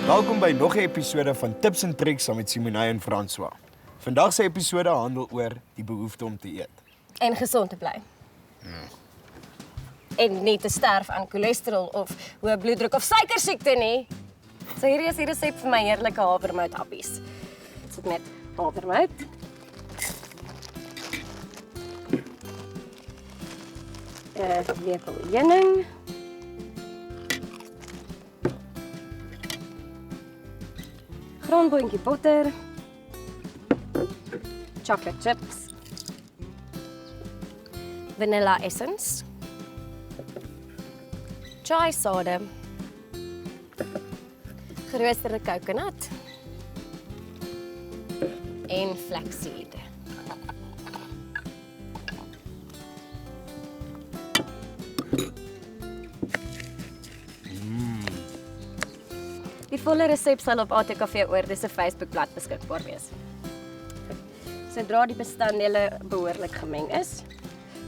Welkom by nog 'n episode van Tips en Tricks saam met Simonay en François. Vandag se episode handel oor die behoefte om te eet. En gezond te bly. En nie te sterf aan cholesterol of hoë bloeddruk of suikersiekte nie. So hierdie is die resep vir my heerlike havermouthappies. Dit sit met havermout. Lepel heuning. Graanboontjie botter. Chocolate chips. Vanilla essence. Chai soda. Geroosterde coconut. En flaxseed. Die volle resep sal op ATKV Oorde se Facebookblad beskikbaar wees. Sodra die bestanddele behoorlik gemeng is,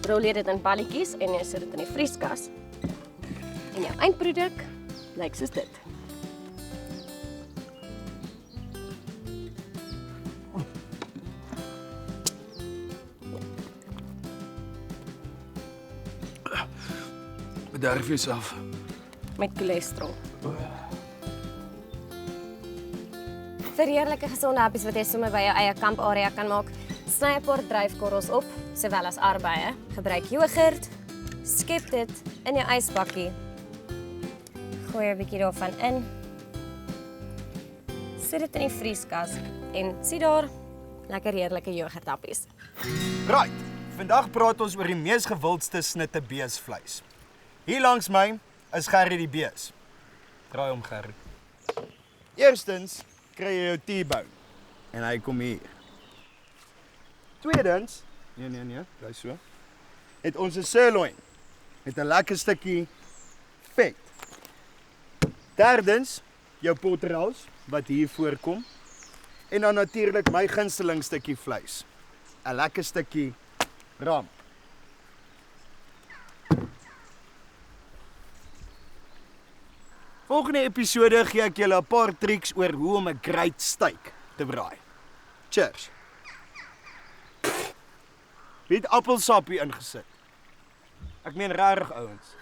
rol jy dit in balletjies en jy sit dit in die vrieskas. En jou eindproduk lyk soos dit. Bederf jouself. Met cholesterol. Vir heerlike gesonde happies wat jy sommer by jou eie kamparea kan maak, sny 'n paar dryfkorrels op, sowel as arbeye. Gebruik jogurt, skep dit in jou ysbakkie. Gooi 'n bietjie daarvan in. Sit dit in die vrieskas en sien daar, lekker heerlike jogurthappies. Right, vandag praat ons oor die mees gewildste snitte beesvleis. Hier langs my is Gerry die bees. Draai om, Gerry. Eerstens kry jy jou T-bone en hy kom hier. Tweedens, nee, draai so. Het ons 'n sirloin met 'n lekker stukkie vet. Derdens, jou porterhouse wat hier voorkom. En dan natuurlik my gunsteling stukkie vleis. 'n Lekker stukkie ram. Volgende episode gee ek julle 'n paar triks oor hoe om 'n great steak te braai. Cheers. Wie het appelsap hier ingesit? Ek meen regtig ouens.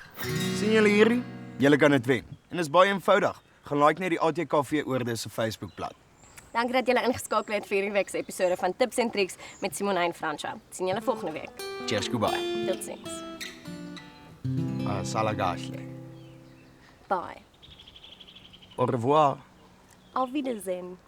Sien julle hierdie? Julle kan dit wen. En dit is baie eenvoudig. Gaan like net die ATKV Oorde se Facebookblad. Dankie dat julle ingeskakel het vir hierdie week se episode van Tips en Tricks met Simonay en François. Sien julle volgende week. Cheers, goodbye. Totsiens. Salagashle. Bye. Au revoir. Auf Wiedersehen.